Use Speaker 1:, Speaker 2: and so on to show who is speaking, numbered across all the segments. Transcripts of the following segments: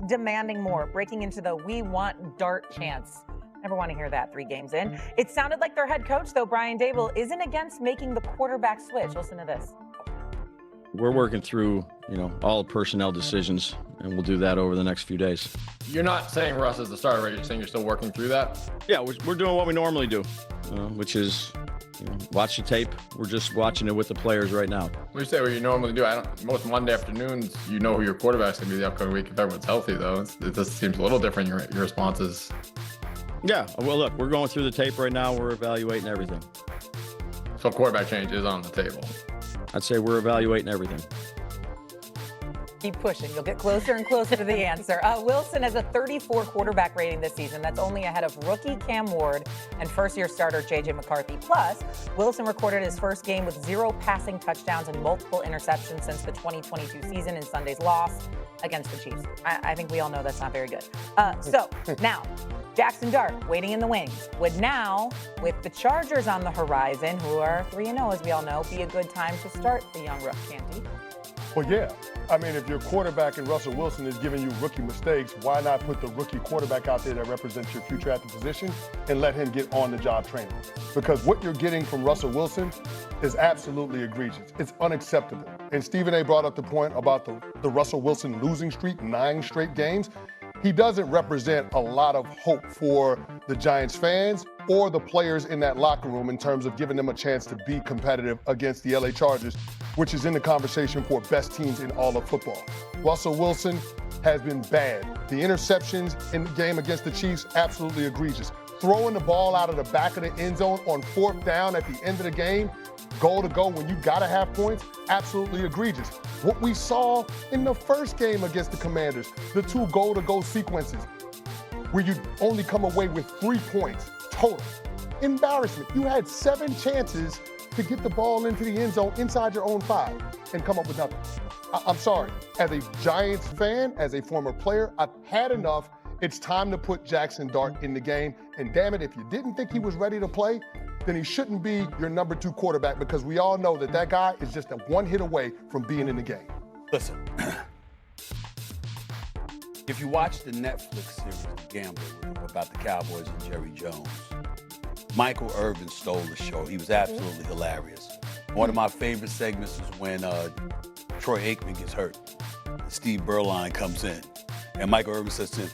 Speaker 1: demanding more, breaking into the "we want Dart" chants. Never want to hear that 3 games in. It sounded like their head coach, though, Brian Dable, isn't against making the quarterback switch. Listen to this.
Speaker 2: We're working through, all personnel decisions, and we'll do that over the next few days.
Speaker 3: You're not saying Russ is the starter, right? You're saying you're still working through that?
Speaker 2: Yeah, we're doing what we normally do, which is watch the tape. We're just watching it with the players right now.
Speaker 3: When you say what you normally do, most Monday afternoons, you know who your quarterback's going to be the upcoming week if everyone's healthy, though. It just seems a little different, your responses.
Speaker 2: Yeah, well, look, we're going through the tape right now. We're evaluating everything.
Speaker 3: So quarterback change is on the table.
Speaker 2: I'd say we're evaluating everything.
Speaker 1: Keep pushing. You'll get closer and closer to the answer. Wilson has a 34 quarterback rating this season. That's only ahead of rookie Cam Ward and first-year starter J.J. McCarthy. Plus, Wilson recorded his first game with 0 passing touchdowns and multiple interceptions since the 2022 season in Sunday's loss against the Chiefs. I think we all know that's not very good. So now, Jackson Dart waiting in the wings would now, with the Chargers on the horizon, who are 3-0 as we all know, be a good time to start the young rook, can't he?
Speaker 4: Well, yeah. I mean, if your quarterback and Russell Wilson is giving you rookie mistakes, why not put the rookie quarterback out there that represents your future at the position and let him get on-the-job training? Because what you're getting from Russell Wilson is absolutely egregious. It's unacceptable. And Stephen A. brought up the point about the Russell Wilson losing streak, 9 straight games. He doesn't represent a lot of hope for the Giants fans or the players in that locker room in terms of giving them a chance to be competitive against the LA Chargers, which is in the conversation for best teams in all of football. Russell Wilson has been bad. The interceptions in the game against the Chiefs, absolutely egregious. Throwing the ball out of the back of the end zone on 4th down at the end of the game, goal to go when you gotta have points, absolutely egregious. What we saw in the first game against the Commanders, the 2 goal-to-go sequences, where you only come away with 3 points total. Embarrassment. You had 7 chances to get the ball into the end zone inside your own 5 and come up with nothing. I'm sorry. As a Giants fan, as a former player, I've had enough. It's time to put Jackson Dart in the game. And damn it, if you didn't think he was ready to play, then he shouldn't be your number 2 quarterback, because we all know that guy is just a 1 hit away from being in the game.
Speaker 5: Listen, if you watch the Netflix series, The Gambler, about the Cowboys and Jerry Jones, Michael Irvin stole the show. He was absolutely hilarious. One of my favorite segments is when Troy Aikman gets hurt. Steve Berline comes in, and Michael Irvin says to him,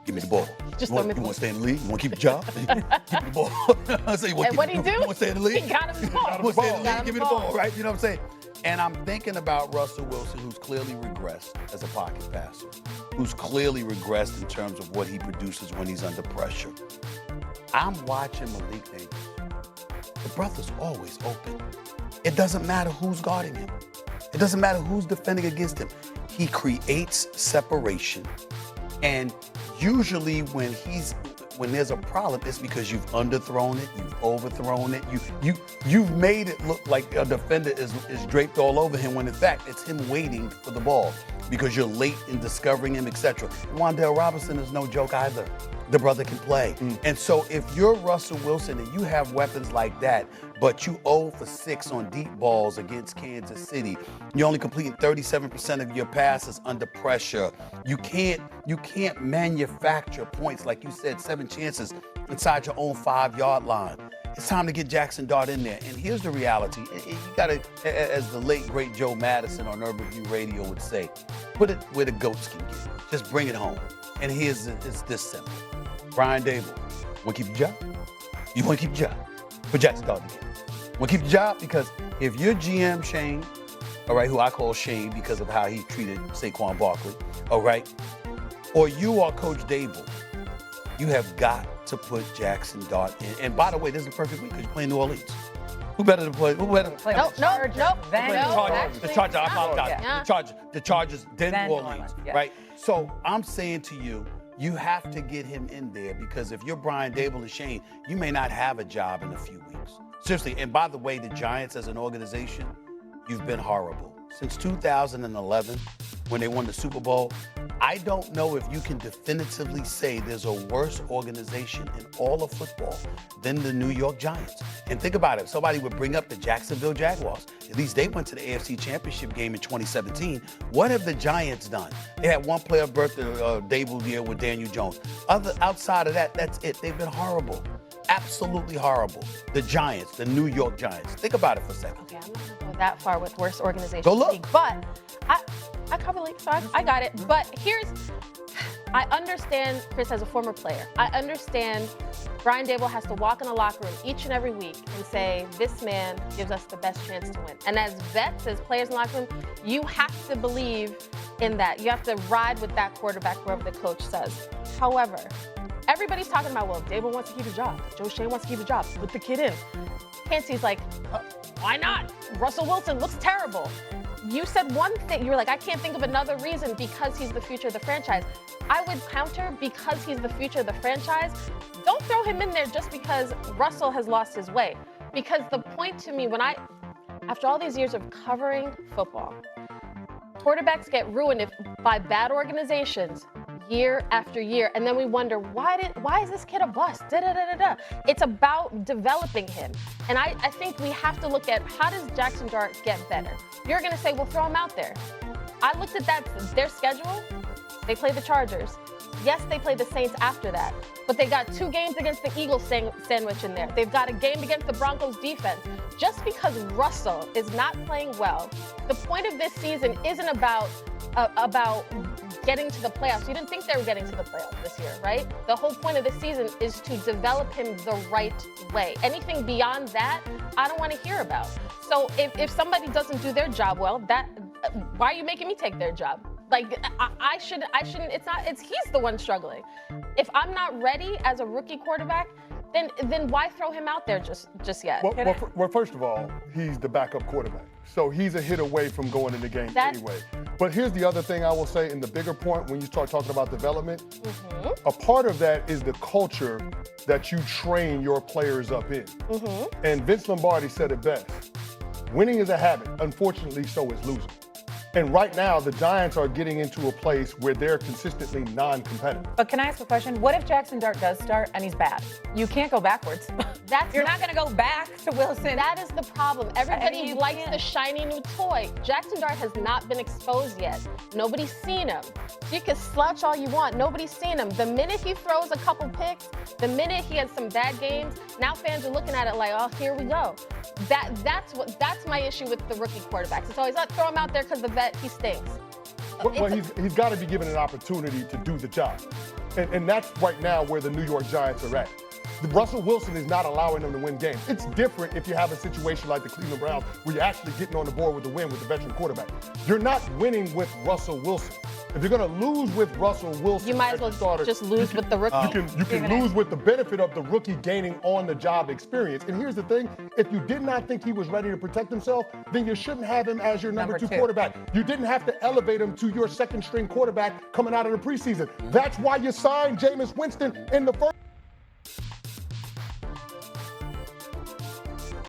Speaker 5: "Give me the ball. You want to stay in the league? You want to keep your job? Give me the ball." I say,
Speaker 1: And what he do?
Speaker 5: You want to stay in the league?
Speaker 1: He got him the ball.
Speaker 5: You want to stay in the league? Give me the ball, right? You know what I'm saying? And I'm thinking about Russell Wilson, who's clearly regressed as a pocket passer, who's clearly regressed in terms of what he produces when he's under pressure. I'm watching Malik Davis. The brother's always open. It doesn't matter who's guarding him. It doesn't matter who's defending against him. He creates separation. And usually when there's a problem, it's because you've underthrown it, you've overthrown it, you've made it look like a defender is draped all over him, when in fact it's him waiting for the ball because you're late in discovering him, etc. Wan'Dale Robinson is no joke either. The brother can play. And so if you're Russell Wilson and you have weapons like that, but you 0 for 6 on deep balls against Kansas City, you're only completing 37% of your passes under pressure. You can't manufacture points, like you said, 7 chances inside your own 5-yard line. It's time to get Jackson Dart in there. And here's the reality. You gotta, as the late, great Joe Madison on Urban View Radio would say, put it where the goats can get it. Just bring it home. And it's this simple. Brian Dable, want to keep your job? You want to keep your job? Put Jackson Dart in there. Want to keep your job? Because if you're GM Shane, all right, who I call Shane because of how he treated Saquon Barkley, all right, or you are Coach Dable, you have got to put Jackson Dart in. And by the way, this is the perfect week because you're playing New Orleans. Who better to play? Who better?
Speaker 1: Nope.
Speaker 5: The Chargers. I apologize.
Speaker 1: Yeah.
Speaker 5: The Chargers, then New Orleans,
Speaker 1: Orleans, yeah.
Speaker 5: right? So I'm saying to you, you have to get him in there, because if you're Brian Dable and Shane, you may not have a job in a few weeks. Seriously. And by the way, the Giants as an organization, you've been horrible. Since 2011, when they won the Super Bowl, I don't know if you can definitively say there's a worse organization in all of football than the New York Giants. And think about it. Somebody would bring up the Jacksonville Jaguars. At least they went to the AFC Championship game in 2017. What have the Giants done? They had one playoff birthday debut year with Daniel Jones. Outside of that, that's it. They've been horrible. Absolutely horrible. The Giants, the New York Giants. Think about it for a second.
Speaker 6: Okay, I'm not going to go that far with worst organization.
Speaker 5: Go look.
Speaker 6: But I cover League, so I got it. But I understand Chris as a former player. I understand Brian Dable has to walk in a locker room each and every week and say, this man gives us the best chance to win. And as vets, as players in the locker room, you have to believe in that. You have to ride with that quarterback, wherever the coach says. However, everybody's talking about, well, Dable wants to keep his job. Joe Shane wants to keep his job. Put the kid in. Cansey's like, why not? Russell Wilson looks terrible. You said one thing. You were like, I can't think of another reason because he's the future of the franchise. I would counter because he's the future of the franchise. Don't throw him in there just because Russell has lost his way. Because the point to me, after all these years of covering football, quarterbacks get ruined by bad organizations year after year, and then we wonder why is this kid a bust? It's about developing him, and I think we have to look at how does Jackson Dart get better. You're going to say, well, throw him out there. I looked at their schedule. They play the Chargers. Yes, they play the Saints after that, but they got 2 games against the Eagles sandwich in there. They've got a game against the Broncos defense. Just because Russell is not playing well, the point of this season isn't about getting to the playoffs. You didn't think they were getting to the playoffs this year, right? The whole point of this season is to develop him the right way. Anything beyond that, I don't want to hear about. So if somebody doesn't do their job well, why are you making me take their job? Like, I shouldn't, he's the one struggling. If I'm not ready as a rookie quarterback, then why throw him out there just yet?
Speaker 4: Well, first of all, he's the backup quarterback. So he's a hit away from going in the game anyway. But here's the other thing I will say, in the bigger point, when you start talking about development, a part of that is the culture that you train your players up in. And Vince Lombardi said it best. Winning is a habit. Unfortunately, so is losing. And right now, the Giants are getting into a place where they're consistently non-competitive.
Speaker 1: But can I ask a question? What if Jackson Dart does start and he's bad? You can't go backwards. You're not going to go back to Wilson.
Speaker 6: That is the problem. Everybody likes the shiny new toy. Jackson Dart has not been exposed yet. Nobody's seen him. You can slouch all you want. Nobody's seen him. The minute he throws a couple picks, the minute he has some bad games, now fans are looking at it like, oh, here we go. That's my issue with the rookie quarterbacks. It's always, throw him out there because the vet, he stinks.
Speaker 4: Well, he's got to be given an opportunity to do the job. And that's right now where the New York Giants are at. Russell Wilson is not allowing them to win games. It's different if you have a situation like the Cleveland Browns where you're actually getting on the board with the win with the veteran quarterback. You're not winning with Russell Wilson. If you're going to lose with Russell Wilson,
Speaker 6: you might as well just lose with the rookie.
Speaker 4: You can lose with the benefit of the rookie gaining on-the-job experience. And here's the thing. If you did not think he was ready to protect himself, then you shouldn't have him as your number two quarterback. You didn't have to elevate him to your second-string quarterback coming out of the preseason. That's why you signed Jameis Winston in the first